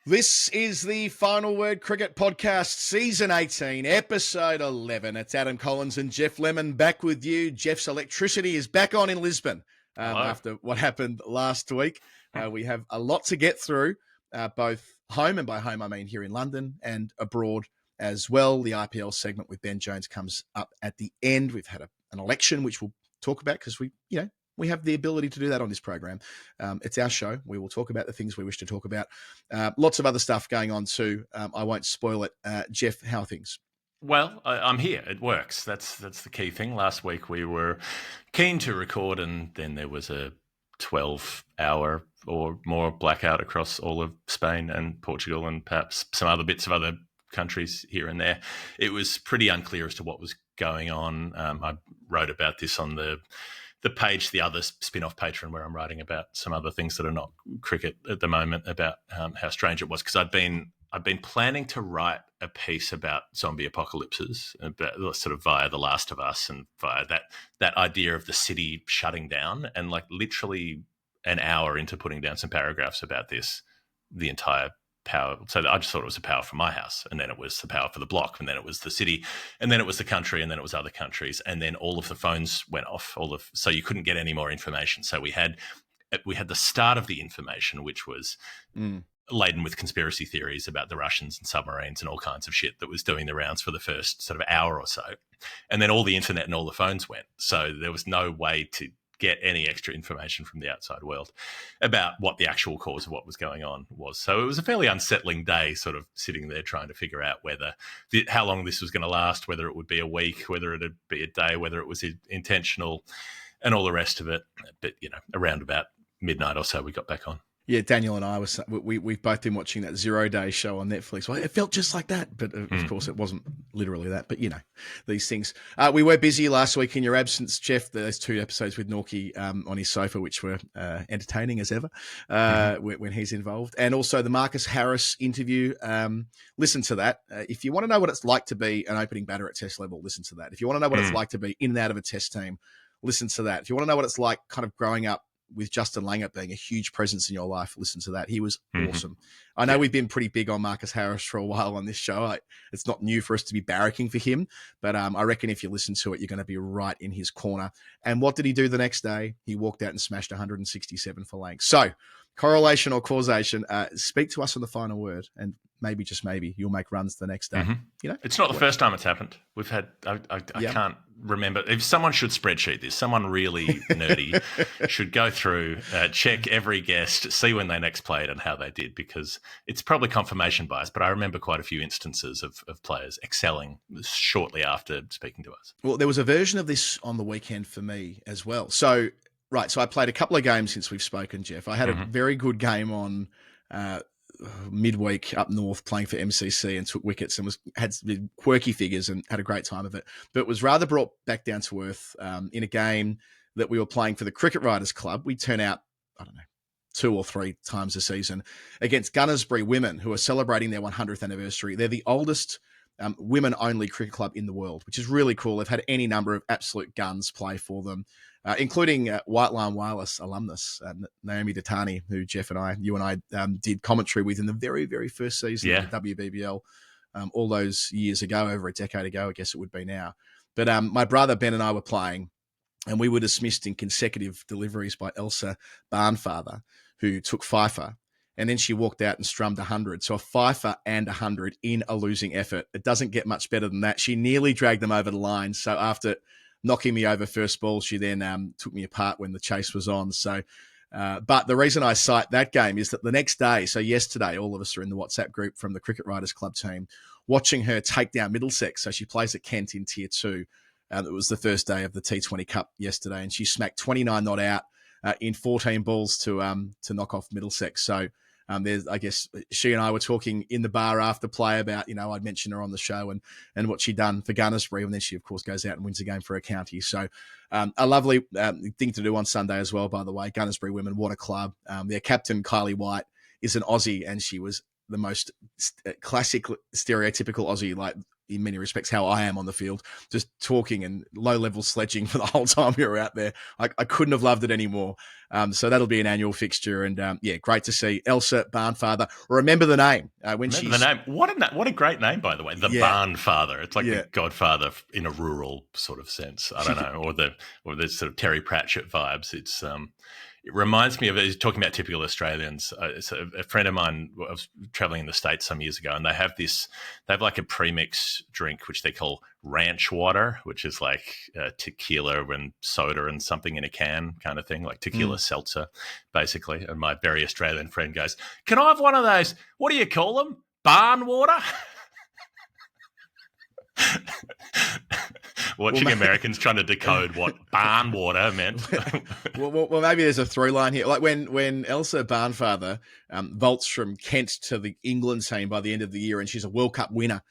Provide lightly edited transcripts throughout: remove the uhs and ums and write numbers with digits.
This is the Final Word Cricket Podcast, Season 18, Episode 11. It's Adam Collins and Jeff Lemon back with you. Jeff's electricity is back on in Lisbon after what happened last week. We have a lot to get through, both home, and by home I mean here in London, and abroad as well. The IPL segment with Ben Jones comes up at the end. We've had an election, which we'll talk about because we have the ability to do that on this program. It's our show. We will talk about the things we wish to talk about. Lots of other stuff going on too. I won't spoil it. Jeff, how are things? Well, I'm here. It works. That's the key thing. Last week we were keen to record, and then there was a 12-hour or more blackout across all of Spain and Portugal and perhaps some other bits of other countries here and there. It was pretty unclear as to what was going on. I wrote about this on the page, the other spin-off Patreon, where I'm writing about some other things that are not cricket at the moment, about how strange it was, because I've been planning to write a piece about zombie apocalypses, about, sort of via The Last of Us and via that idea of the city shutting down, and like literally an hour into putting down some paragraphs about this, the entire power. So I just thought it was the power for my house, and then it was the power for the block, and then it was the city, and then it was the country, and then it was other countries, and then all of the phones went off. So you couldn't get any more information. So we had the start of the information, which was laden with conspiracy theories about the Russians and submarines and all kinds of shit that was doing the rounds for the first sort of hour or so, and then all the internet and all the phones went. So there was no way to get any extra information from the outside world about what the actual cause of what was going on was. So it was a fairly unsettling day, sort of sitting there trying to figure out how long this was going to last, whether it would be a week, whether it would be a day, whether it was intentional, and all the rest of it. But, around about midnight or so, we got back on. Yeah, Daniel and I we've both been watching that 0 Day show on Netflix. Well, it felt just like that, but of course it wasn't literally that. But these things. We were busy last week in your absence, Jeff. There's 2 episodes with Norkie on his sofa, which were entertaining as ever when he's involved, and also the Marcus Harris interview. Listen to that if you want to know what it's like to be an opening batter at Test level. Listen to that. If you want to know what it's like to be in and out of a Test team, listen to that. If you want to know what it's like, kind of growing up with Justin Langer being a huge presence in your life, listen to that. He was awesome. I know we've been pretty big on Marcus Harris for a while on this show. It's not new for us to be barracking for him, but I reckon if you listen to it, you're going to be right in his corner. And what did he do the next day? He walked out and smashed 167 for Lang. So correlation or causation, speak to us on the final word, and maybe, just maybe, you'll make runs the next day. It's not the first time it's happened. We've had, I can't remember. If someone should spreadsheet this, someone really nerdy should go through, check every guest, see when they next played and how they did, because it's probably confirmation bias, but I remember quite a few instances of players excelling shortly after speaking to us. Well, there was a version of this on the weekend for me as well. So I played a couple of games since we've spoken, Jeff. I had a very good game on midweek up north playing for MCC and took wickets and had quirky figures and had a great time of it, but was rather brought back down to earth in a game that we were playing for the Cricket Writers Club. We turn out, 2 or 3 times a season against Gunnersbury Women, who are celebrating their 100th anniversary. They're the oldest women-only cricket club in the world, which is really cool. They've had any number of absolute guns play for them, including White Line Wireless alumnus, Naomi Datani, who Jeff and you and I did commentary with in the very, very first season of the WBBL all those years ago, over a decade ago, I guess it would be now. But my brother Ben and I were playing, and we were dismissed in consecutive deliveries by Elsa Barnfather, who took Pfeiffer. And then she walked out and strummed 100. So a Pfeiffer and 100 in a losing effort. It doesn't get much better than that. She nearly dragged them over the line. So after knocking me over first ball, she then took me apart when the chase was on. So, but the reason I cite that game is that the next day, so yesterday, all of us are in the WhatsApp group from the Cricket Writers Club team, watching her take down Middlesex. So she plays at Kent in Tier 2. It was the first day of the T20 Cup yesterday, and she smacked 29 not out in 14 balls to knock off Middlesex. So, I guess she and I were talking in the bar after play about, I'd mentioned her on the show and what she'd done for Gunnersbury. And then she, of course, goes out and wins a game for her county. So a lovely thing to do on Sunday as well, by the way. Gunnersbury Women, what a club. Their captain, Kylie White, is an Aussie, and she was the most classic, stereotypical Aussie, like in many respects how I am on the field, just talking and low-level sledging for the whole time we were out there. I couldn't have loved it anymore. So that'll be an annual fixture. And great to see Elsa Barnfather. Remember the name. Remember the name. What a great name, by the way. The Barnfather. It's like the Godfather in a rural sort of sense. I don't know, or the sort of Terry Pratchett vibes. It reminds me of, he's talking about typical Australians. So a friend of mine, I was traveling in the States some years ago, and they have like a premix drink, which they call ranch water, which is like tequila and soda and something in a can kind of thing, like tequila seltzer, basically. And my very Australian friend goes, "Can I have one of those? What do you call them? Barn water?" Watching Americans trying to decode what barn water meant. well, maybe there's a through line here. Like when Elsa Barnfather vaults from Kent to the England team by the end of the year, and she's a World Cup winner,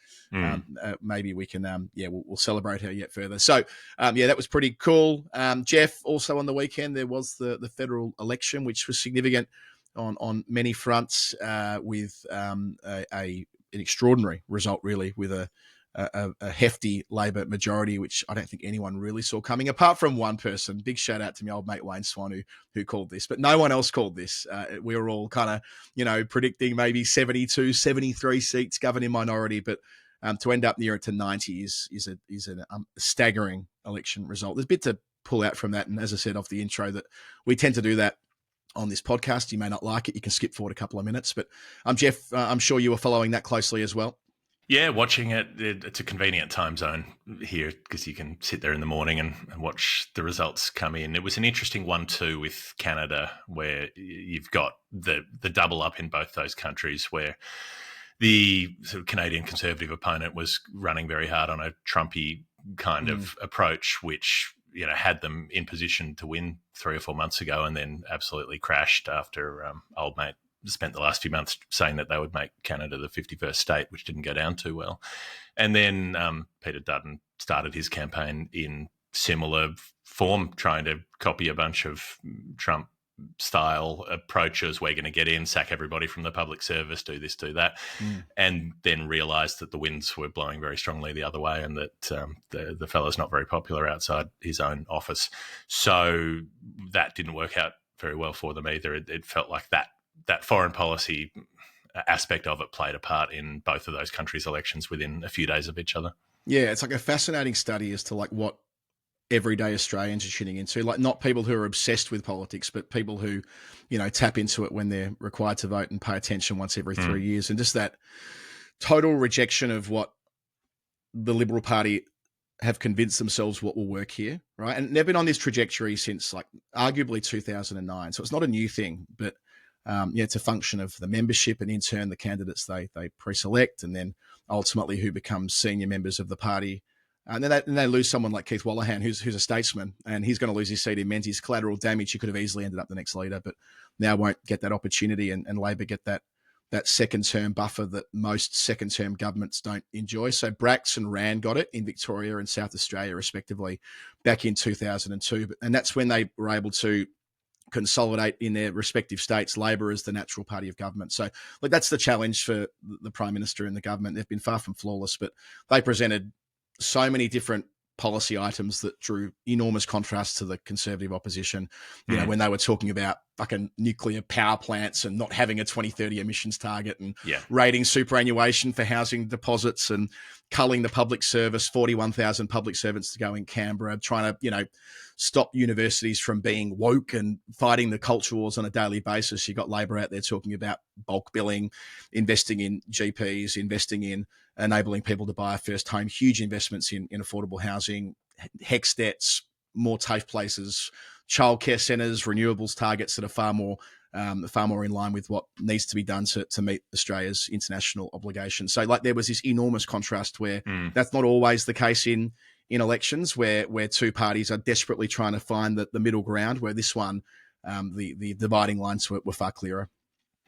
maybe we can, we'll celebrate her yet further. So, that was pretty cool. Jeff, also on the weekend, there was the federal election, which was significant on many fronts, with an extraordinary result, really, with a hefty Labor majority, which I don't think anyone really saw coming, apart from one person. Big shout out to my old mate Wayne Swan, who called this, but no one else called this. We were all kind of, predicting maybe 72, 73 seats, governing minority, but to end up near it to 90 is a staggering election result. There's a bit to pull out from that, and as I said off the intro, that we tend to do that on this podcast. You may not like it. You can skip forward a couple of minutes, but Jeff, I'm sure you were following that closely as well. Yeah, watching it, it's a convenient time zone here because you can sit there in the morning and watch the results come in. It was an interesting one too with Canada, where you've got the double up in both those countries, where the sort of Canadian Conservative opponent was running very hard on a Trumpy kind of approach, which had them in position to win 3 or 4 months ago, and then absolutely crashed after old mate spent the last few months saying that they would make Canada the 51st state, which didn't go down too well. And then Peter Dutton started his campaign in similar form, trying to copy a bunch of Trump-style approaches. We're going to get in, sack everybody from the public service, do this, do that, and then realised that the winds were blowing very strongly the other way, and that the fellow's not very popular outside his own office. So that didn't work out very well for them either. It felt like that foreign policy aspect of it played a part in both of those countries' elections within a few days of each other. Yeah, it's like a fascinating study as to like what everyday Australians are tuning into, like not people who are obsessed with politics, but people who, tap into it when they're required to vote and pay attention once every 3 years. And just that total rejection of what the Liberal Party have convinced themselves what will work here, right? And they've been on this trajectory since like arguably 2009. So it's not a new thing, but it's a function of the membership and in turn the candidates they pre-select, and then ultimately who becomes senior members of the party. And then they lose someone like Keith Wallahan, who's a statesman, and he's going to lose his seat in Menzies. Collateral damage. He could have easily ended up the next leader, but now won't get that opportunity, and Labor get that second-term buffer that most second-term governments don't enjoy. So Bracks and Rand got it in Victoria and South Australia, respectively, back in 2002. And that's when they were able to consolidate in their respective states Labor as the natural party of government. So that's the challenge for the Prime Minister and the government. They've been far from flawless, but they presented so many different policy items that drew enormous contrast to the Conservative opposition. When they were talking about fucking nuclear power plants and not having a 2030 emissions target, and rating superannuation for housing deposits, and culling the public service, 41,000 public servants to go in Canberra, trying to, stop universities from being woke and fighting the culture wars on a daily basis. You got Labor out there talking about bulk billing, investing in GPs, investing in enabling people to buy a first home, huge investments in affordable housing, HECS debts, more TAFE places, childcare centres, renewables targets that are far more in line with what needs to be done to meet Australia's international obligations. So there was this enormous contrast where that's not always the case in elections, where two parties are desperately trying to find the middle ground, where this one, the dividing lines were far clearer.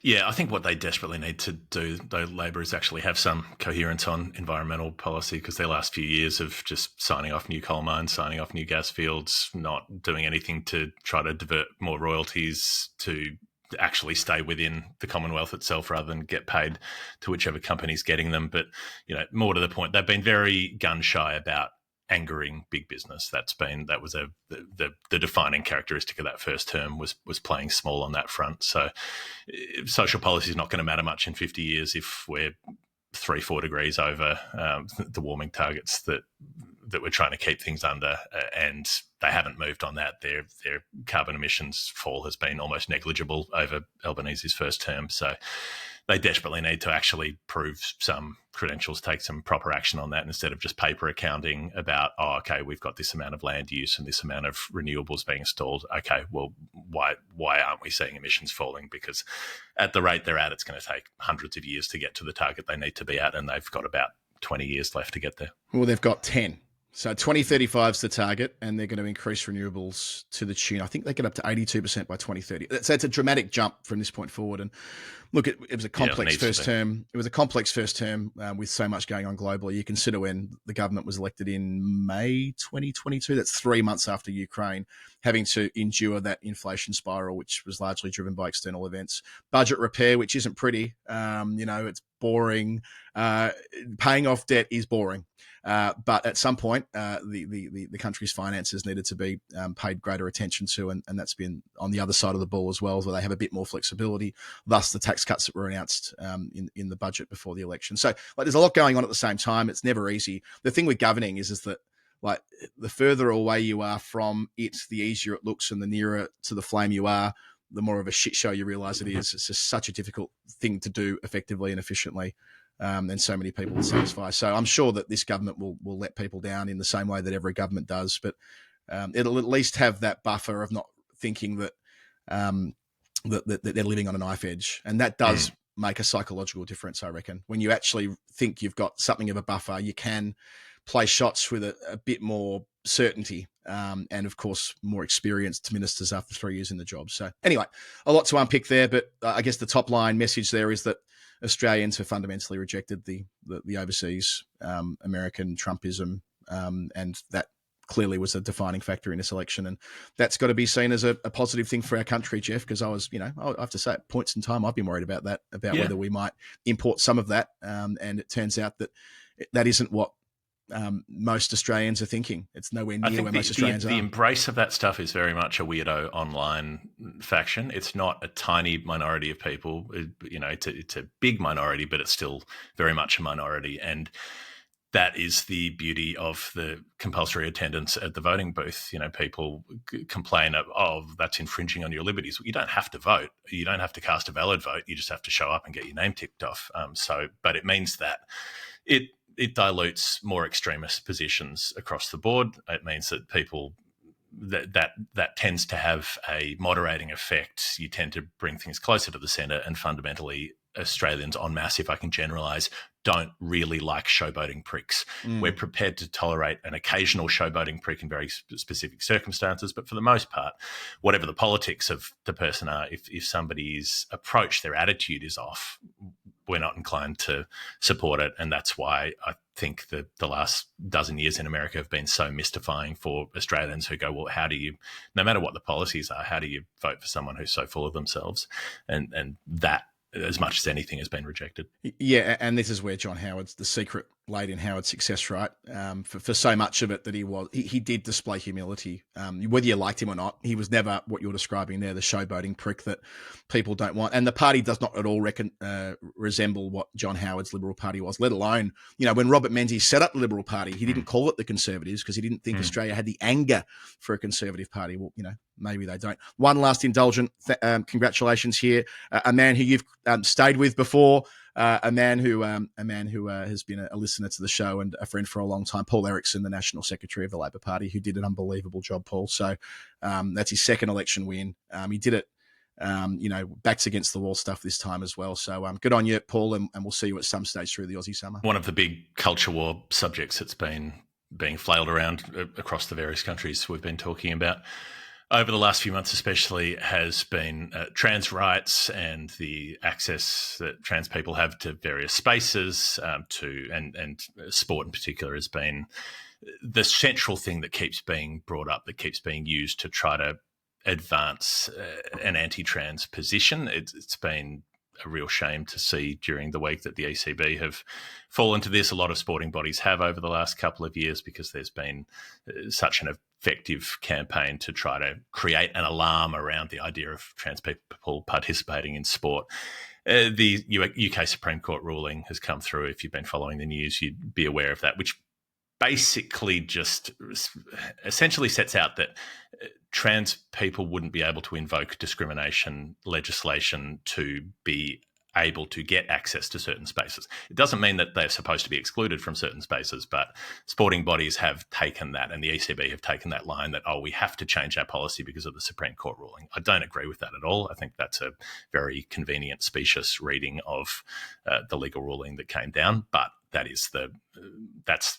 Yeah, I think what they desperately need to do, though, Labor, is actually have some coherence on environmental policy, because their last few years of just signing off new coal mines, signing off new gas fields, not doing anything to try to divert more royalties to actually stay within the Commonwealth itself rather than get paid to whichever company's getting them. But, more to the point, they've been very gun shy about angering big business. That was the defining characteristic of that first term was playing small on that front. So social policy is not going to matter much in 50 years if we're 3-4 degrees over the warming targets that we're trying to keep things under, and they haven't moved on that. Their carbon emissions fall has been almost negligible over Albanese's first term. So they desperately need to actually prove some credentials, take some proper action on that instead of just paper accounting about, we've got this amount of land use and this amount of renewables being installed. Okay, well, why aren't we seeing emissions falling? Because at the rate they're at, it's going to take hundreds of years to get to the target they need to be at, and they've got about 20 years left to get there. Well, they've got 10. So 2035 is the target, and they're going to increase renewables to the tune, I think they get up to 82% by 2030. So it's a dramatic jump from this point forward. And look, it was a complex first term. It was a complex first term with so much going on globally. You consider when the government was elected in May 2022, that's 3 months after Ukraine, having to endure that inflation spiral, which was largely driven by external events. Budget repair, which isn't pretty. It's boring. Paying off debt is boring. But at some point, the country's finances needed to be paid greater attention to, and that's been on the other side of the ball as well, where they have a bit more flexibility, thus the tax cuts that were announced in the budget before the election. So there's a lot going on at the same time. It's never easy. The thing with governing is that the further away you are from it, the easier it looks, and the nearer to the flame you are, the more of a shit show you realise it is. It's just such a difficult thing to do effectively and efficiently. And so many people will satisfy. So I'm sure that this government will let people down in the same way that every government does, but it'll at least have that buffer of not thinking that that they're living on a knife edge. And that does make a psychological difference, I reckon. When you actually think you've got something of a buffer, you can play shots with a bit more certainty and, of course, more experienced ministers after 3 years in the job. So anyway, a lot to unpick there, but I guess the top line message there is that Australians have fundamentally rejected the overseas American Trumpism, and that clearly was a defining factor in this election. And that's got to be seen as a positive thing for our country, Jeff, because I have to say at points in time, I've been worried about that, whether we might import some of that. And it turns out that isn't what most Australians are thinking. It's nowhere near where most Australians are. The embrace of that stuff is very much a weirdo online faction. It's not a tiny minority of people. It's a big minority, but it's still very much a minority. And that is the beauty of the compulsory attendance at the voting booth. People complain of, that's infringing on your liberties. You don't have to vote. You don't have to cast a valid vote. You just have to show up and get your name ticked off. But it means that it dilutes more extremist positions across the board. It means that people that tends to have a moderating effect. You tend to bring things closer to the centre, and fundamentally Australians en masse, if I can generalise, don't really like showboating pricks. We're prepared to tolerate an occasional showboating prick in very specific circumstances, but for the most part, whatever the politics of the person are, if somebody's approach, their attitude is off, we're not inclined to support it. And that's why I think the last dozen years in America have been so mystifying for Australians who go, well, how do you, no matter what the policies are, how do you vote for someone who's so full of themselves? And that, as much as anything, has been rejected. Yeah, and this is where John Howard's, the secret laid in Howard's success, right? For so much of it that he did display humility. Whether you liked him or not, he was never what you're describing there, the showboating prick that people don't want. And the party does not at all resemble what John Howard's Liberal Party was, let alone, when Robert Menzies set up the Liberal Party, he didn't call it the Conservatives because he didn't think Australia had the anger for a Conservative Party. Well, maybe they don't. One last indulgent congratulations here. A man who you've stayed with before, a man who has been a listener to the show and a friend for a long time, Paul Erickson, the National Secretary of the Labor Party, who did an unbelievable job, Paul. So that's his second election win. He did it, backs against the wall stuff this time as well. So good on you, Paul, and we'll see you at some stage through the Aussie summer. One of the big culture war subjects that's been being flailed around across the various countries we've been talking about over the last few months especially has been trans rights and the access that trans people have to various spaces, and sport in particular has been the central thing that keeps being brought up, that keeps being used to try to advance an anti-trans position. It's been a real shame to see during the week that the ECB have fallen to this. A lot of sporting bodies have over the last couple of years, because there's been such an effective campaign to try to create an alarm around the idea of trans people participating in sport. The UK Supreme Court ruling has come through. If you've been following the news, you'd be aware of that, which basically just essentially sets out that trans people wouldn't be able to invoke discrimination legislation to be able to get access to certain spaces. It doesn't mean that they're supposed to be excluded from certain spaces, but sporting bodies have taken that, and the ECB have taken that line that, we have to change our policy because of the Supreme Court ruling. I don't agree with that at all. I think that's a very convenient, specious reading of the legal ruling that came down, but that's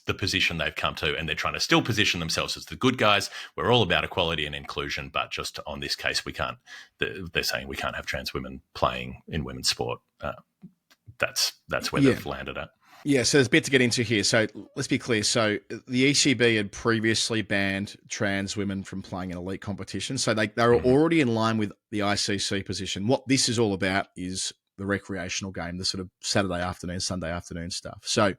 the position they've come to, and they're trying to still position themselves as the good guys. We're all about equality and inclusion, but just on this case, we can't. They're saying we can't have trans women playing in women's sport. That's where they've landed at. Yeah, so there's a bit to get into here. So let's be clear. So the ECB had previously banned trans women from playing in elite competitions. So they were already in line with the ICC position. What this is all about is the recreational game, the sort of Saturday afternoon, Sunday afternoon stuff. So,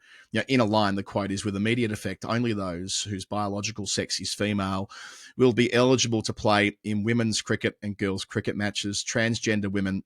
in a line, the quote is, with immediate effect, only those whose biological sex is female will be eligible to play in women's cricket and girls' cricket matches. Transgender women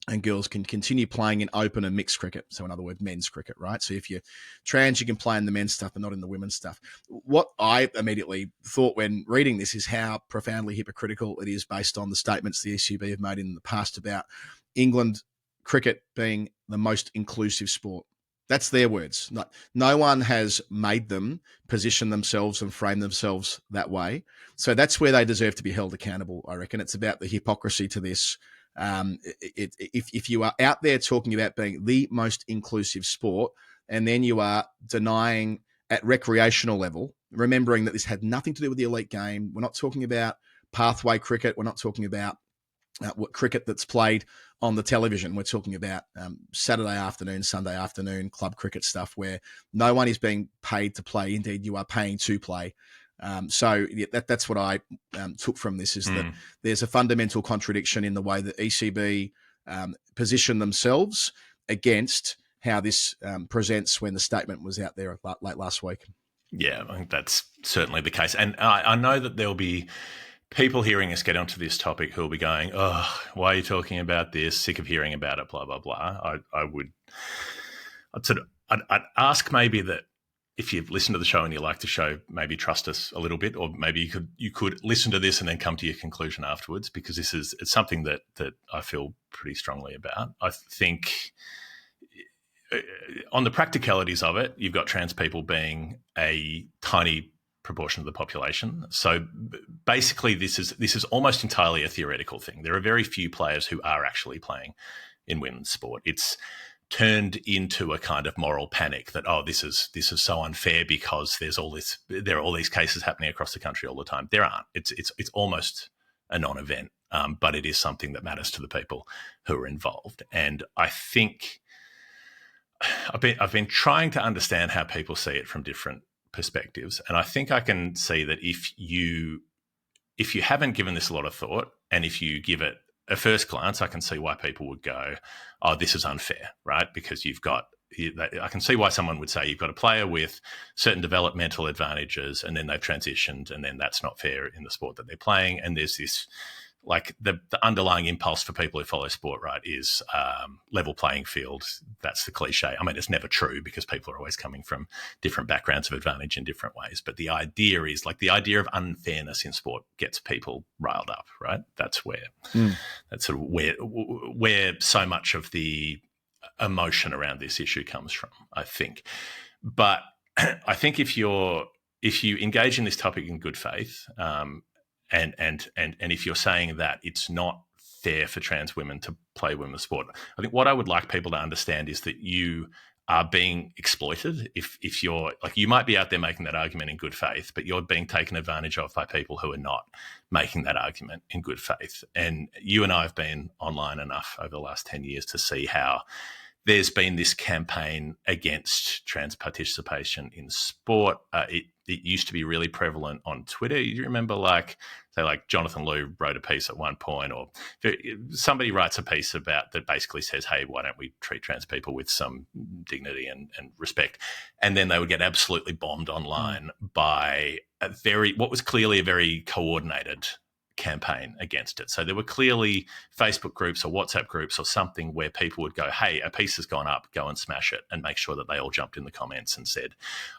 and girls can continue playing in open and mixed cricket. So in other words, men's cricket, right? So if you're trans, you can play in the men's stuff, but not in the women's stuff. What I immediately thought when reading this is how profoundly hypocritical it is based on the statements the ECB have made in the past about England cricket being the most inclusive sport. That's their words. No one has made them position themselves and frame themselves that way. So that's where they deserve to be held accountable, I reckon. It's about the hypocrisy to this. If you are out there talking about being the most inclusive sport, and then you are denying at recreational level, remembering that this had nothing to do with the elite game. We're not talking about pathway cricket. We're not talking about what cricket that's played on the television. We're talking about Saturday afternoon, Sunday afternoon club cricket stuff where no one is being paid to play. Indeed, you are paying to play. So that's what I took from this, is that there's a fundamental contradiction in the way that ECB position themselves against how this presents when the statement was out there late last week. Yeah, I think that's certainly the case. And I know that there'll be people hearing us get onto this topic who will be going, "Oh, why are you talking about this? Sick of hearing about it, blah, blah, blah." I'd ask maybe that if you've listened to the show and you like the show, maybe trust us a little bit, or maybe you could listen to this and then come to your conclusion afterwards, because it's something that I feel pretty strongly about. I think on the practicalities of it, you've got trans people being a tiny proportion of the population. So basically this is almost entirely a theoretical thing. There are very few players who are actually playing in women's sport. It's turned into a kind of moral panic that, this is so unfair because there are all these cases happening across the country all the time. There aren't. It's almost a non-event, but it is something that matters to the people who are involved. And I think I've been trying to understand how people see it from different perspectives, and I think I can see that if you haven't given this a lot of thought, and if you give it a first glance, I can see why people would go, "Oh, this is unfair," right? Because I can see why someone would say you've got a player with certain developmental advantages, and then they've transitioned, and then that's not fair in the sport that they're playing. And there's this, like, the underlying impulse for people who follow sport, right, is level playing field. That's the cliche. I mean, it's never true because people are always coming from different backgrounds of advantage in different ways. But the idea is, like, the idea of unfairness in sport gets people riled up, right? That's that's sort of where so much of the emotion around this issue comes from, I think. But I think if you engage in this topic in good faith, and if you're saying that it's not fair for trans women to play women's sport, I think what I would like people to understand is that you are being exploited. If you're, like, you might be out there making that argument in good faith, but you're being taken advantage of by people who are not making that argument in good faith. And you and I have been online enough over the last 10 years to see how there's been this campaign against trans participation in sport. It used to be really prevalent on Twitter. You remember, like, say like Jonathan Liu wrote a piece at one point, or somebody writes a piece about that basically says, hey, why don't we treat trans people with some dignity and respect? And then they would get absolutely bombed online by what was clearly a very coordinated campaign against it. So there were clearly Facebook groups or WhatsApp groups or something where people would go, hey, a piece has gone up, go and smash it, and make sure that they all jumped in the comments and said,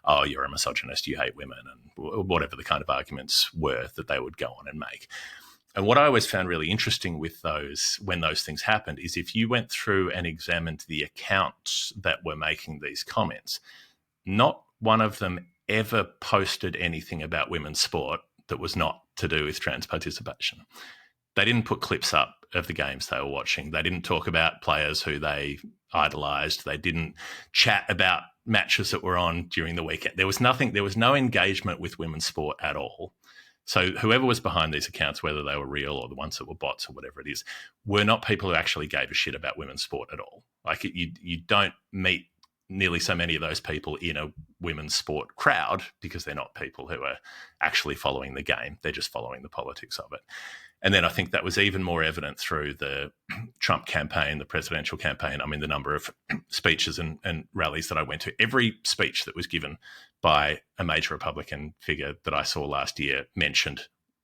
oh, you're a misogynist, you hate women, and whatever the kind of arguments were that they would go on and make. And what I always found really interesting with those, when those things happened, is if you went through and examined the accounts that were making these comments, not one of them ever posted anything about women's sport that was not to do with trans participation. They didn't put clips up of the games they were watching. They didn't talk about players who they idolised. They didn't chat about matches that were on during the weekend. There was nothing. There was no engagement with women's sport at all. So whoever was behind these accounts, whether they were real or the ones that were bots or whatever it is, were not people who actually gave a shit about women's sport at all. Like you don't meet nearly so many of those people in a women's sport crowd because they're not people who are actually following the game. They're just following the politics of it. And then I think that was even more evident through the Trump campaign, the presidential campaign. I mean, the number of speeches and rallies that I went to, every speech that was given by a major Republican figure that I saw last year mentioned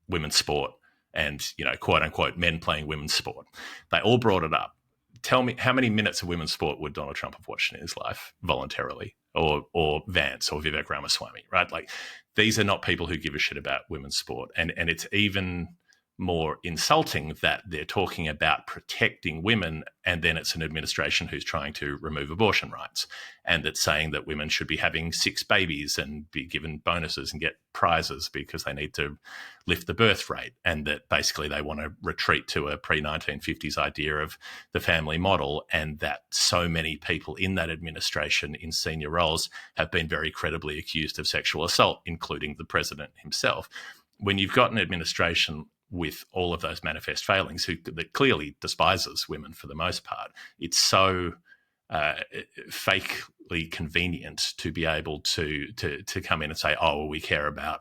women's sport and, quote unquote, men playing women's sport. They all brought it up. Tell me, how many minutes of women's sport would Donald Trump have watched in his life voluntarily, or Vance or Vivek Ramaswamy, right? Like, these are not people who give a shit about women's sport. And it's even more insulting that they're talking about protecting women, and then it's an administration who's trying to remove abortion rights, and that's saying that women should be having 6 babies and be given bonuses and get prizes because they need to lift the birth rate, and that basically they want to retreat to a pre-1950s idea of the family model, and that so many people in that administration in senior roles have been very credibly accused of sexual assault, including the president himself. When you've got an administration with all of those manifest failings that clearly despises women for the most part, it's so fakely convenient to be able to come in and say, oh, well, we care about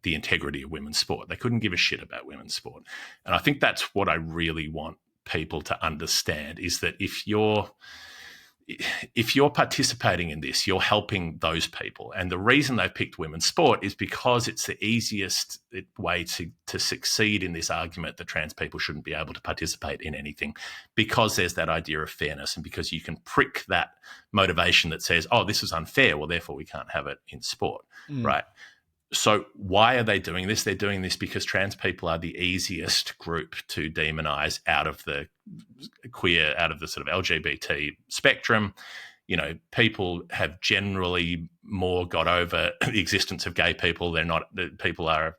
the integrity of women's sport. They couldn't give a shit about women's sport. And I think that's what I really want people to understand, is that if you're participating in this, you're helping those people. And the reason they've picked women's sport is because it's the easiest way to succeed in this argument that trans people shouldn't be able to participate in anything, because there's that idea of fairness, and because you can prick that motivation that says, oh, this is unfair, well, therefore we can't have it in sport, right? So why are they doing this? They're doing this because trans people are the easiest group to demonize out of the queer, out of the sort of LGBT spectrum. People have generally more got over the existence of gay people. People are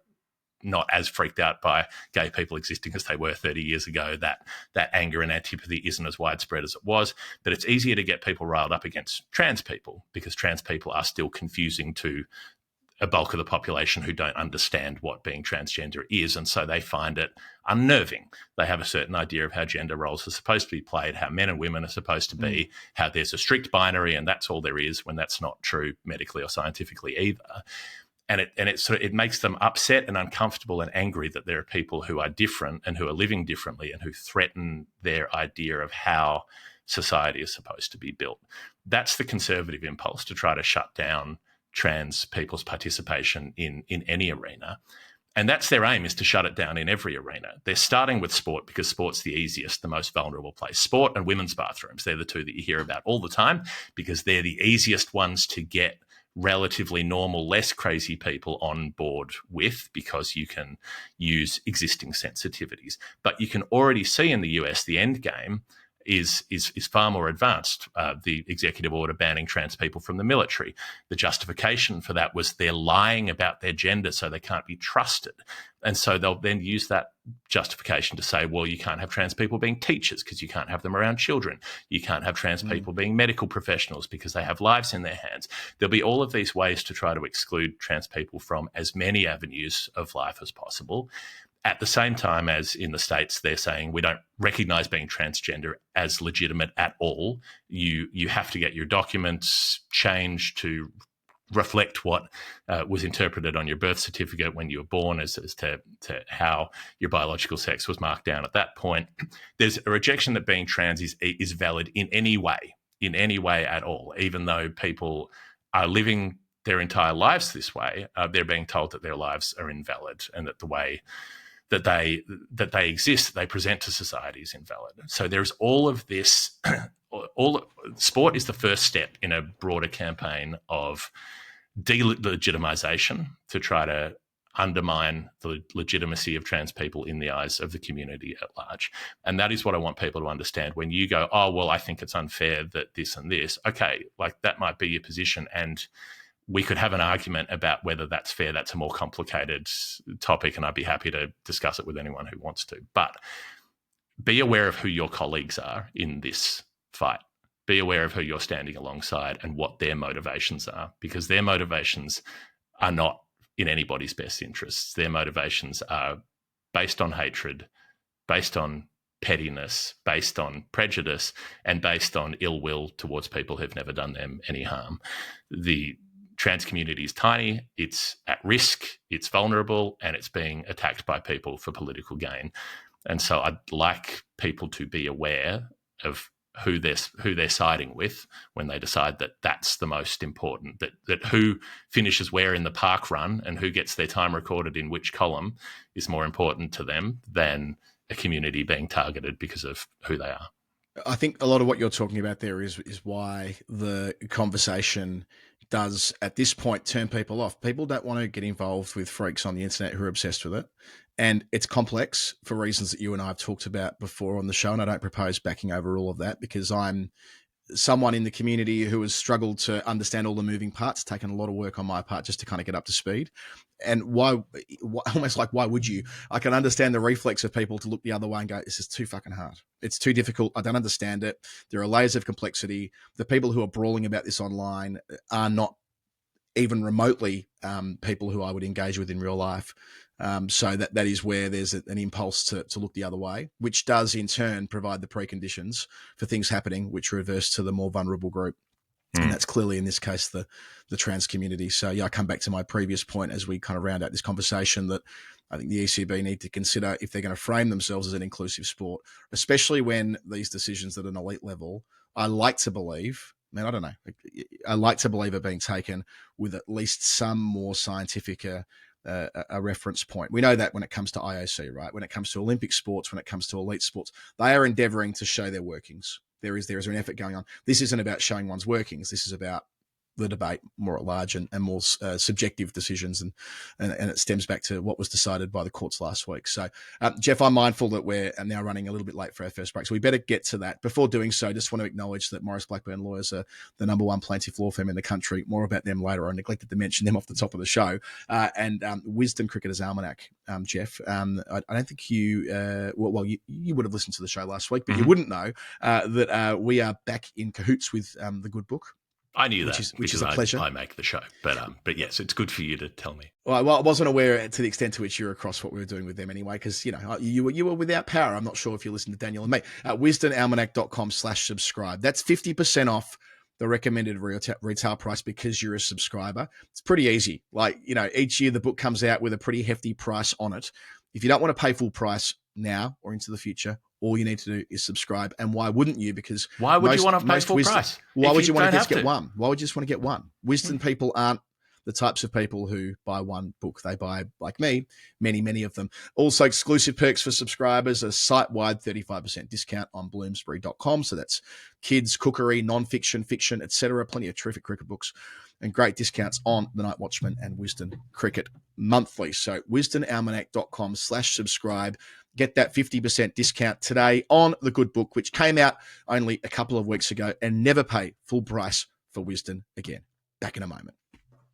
not as freaked out by gay people existing as they were 30 years ago. That anger and antipathy isn't as widespread as it was, but it's easier to get people riled up against trans people because trans people are still confusing to a bulk of the population who don't understand what being transgender is, and so they find it unnerving. They have a certain idea of how gender roles are supposed to be played, how men and women are supposed to be, how there's a strict binary and that's all there is, when that's not true medically or scientifically either. And it makes them upset and uncomfortable and angry that there are people who are different and who are living differently and who threaten their idea of how society is supposed to be built. That's the conservative impulse, to try to shut down trans people's participation in any arena. And that's their aim, is to shut it down in every arena. They're starting with sport because sport's the easiest, the most vulnerable place. Sport and women's bathrooms, they're the two that you hear about all the time because they're the easiest ones to get relatively normal, less crazy people on board with, because you can use existing sensitivities. But you can already see in the US the end game is far more advanced. The executive order banning trans people from the military. The justification for that was they're lying about their gender, so they can't be trusted. And so they'll then use that justification to say, well, you can't have trans people being teachers because you can't have them around children. You can't have trans people being medical professionals because they have lives in their hands. There'll be all of these ways to try to exclude trans people from as many avenues of life as possible. At the same time as in the States, they're saying we don't recognize being transgender as legitimate at all. You have to get your documents changed to reflect what was interpreted on your birth certificate when you were born as to how your biological sex was marked down at that point. There's a rejection that being trans is valid in any way at all, even though people are living their entire lives this way. They're being told that their lives are invalid and that the way that they exist, that they present to society is invalid. So there's all of this. Sport is the first step in a broader campaign of delegitimization to try to undermine the legitimacy of trans people in the eyes of the community at large. And that is what I want people to understand. When you go, oh, well, I think it's unfair that this and this, okay, like that might be your position. And we could have an argument about whether that's fair. That's a more complicated topic, and I'd be happy to discuss it with anyone who wants to. But be aware of who your colleagues are in this fight. Be aware of who you're standing alongside and what their motivations are, because their motivations are not in anybody's best interests. Their motivations are based on hatred, based on pettiness, based on prejudice, and based on ill will towards people who've never done them any harm. The trans community is tiny, it's at risk, it's vulnerable, and it's being attacked by people for political gain. And so I'd like people to be aware of who they're siding with when they decide that that's the most important, that who finishes where in the park run and who gets their time recorded in which column is more important to them than a community being targeted because of who they are. I think a lot of what you're talking about there is why the conversation does at this point turn people off. People don't want to get involved with freaks on the internet who are obsessed with it. And it's complex for reasons that you and I have talked about before on the show. And I don't propose backing over all of that because I'm someone in the community who has struggled to understand all the moving parts, taken a lot of work on my part just to kind of get up to speed. And why almost like, why would you? I can understand the reflex of people to look the other way and go, this is too fucking hard. It's too difficult. I don't understand it. There are layers of complexity. The people who are brawling about this online are not even remotely people who I would engage with in real life. So that is where there's an impulse to look the other way, which does in turn provide the preconditions for things happening, which reverse to the more vulnerable group. And that's clearly, in this case, the trans community. So, yeah, I come back to my previous point as we kind of round out this conversation that I think the ECB need to consider if they're going to frame themselves as an inclusive sport, especially when these decisions at an elite level, I like to believe, man, I don't know, I like to believe are being taken with at least some more scientific a reference point. We know that when it comes to IOC, right? When it comes to Olympic sports, when it comes to elite sports, they are endeavoring to show their workings. There is an effort going on. This isn't about showing one's workings. This is about the debate more at large and more subjective decisions. And it stems back to what was decided by the courts last week. So, Jeff, I'm mindful that we're now running a little bit late for our first break. So we better get to that. Before doing so, just want to acknowledge that Maurice Blackburn Lawyers are the number one plaintiff law firm in the country. More about them later. I neglected to mention them off the top of the show. And Wisdom Cricketers Almanac, Jeff. I don't think you, you would have listened to the show last week, but you wouldn't know that we are back in cahoots with the good book. I knew which is a pleasure. I make the show, but yes, it's good for you to tell me. Well, I wasn't aware to the extent to which you're across what we were doing with them anyway, because you were without power. I'm not sure if you listened to Daniel and me. wisdomalmanac.com/subscribe. That's 50% off the recommended retail price because you're a subscriber. It's pretty easy. Like, each year the book comes out with a pretty hefty price on it. If you don't want to pay full price now or into the future, all you need to do is subscribe. And why wouldn't you? Because why would you want to pay full price? Why would you want to just get one? Why would you just want to get one? Wisdom people aren't the types of people who buy one book. They buy, like me, many, many of them. Also, exclusive perks for subscribers, a site-wide 35% discount on bloomsbury.com. So that's kids, cookery, non-fiction, fiction, etc. Plenty of terrific cricket books and great discounts on The Night Watchman and Wisdom Cricket Monthly. So wisdomalmanac.com/subscribe. Get that 50% discount today on the good book, which came out only a couple of weeks ago, and never pay full price for Wisdom again. Back in a moment.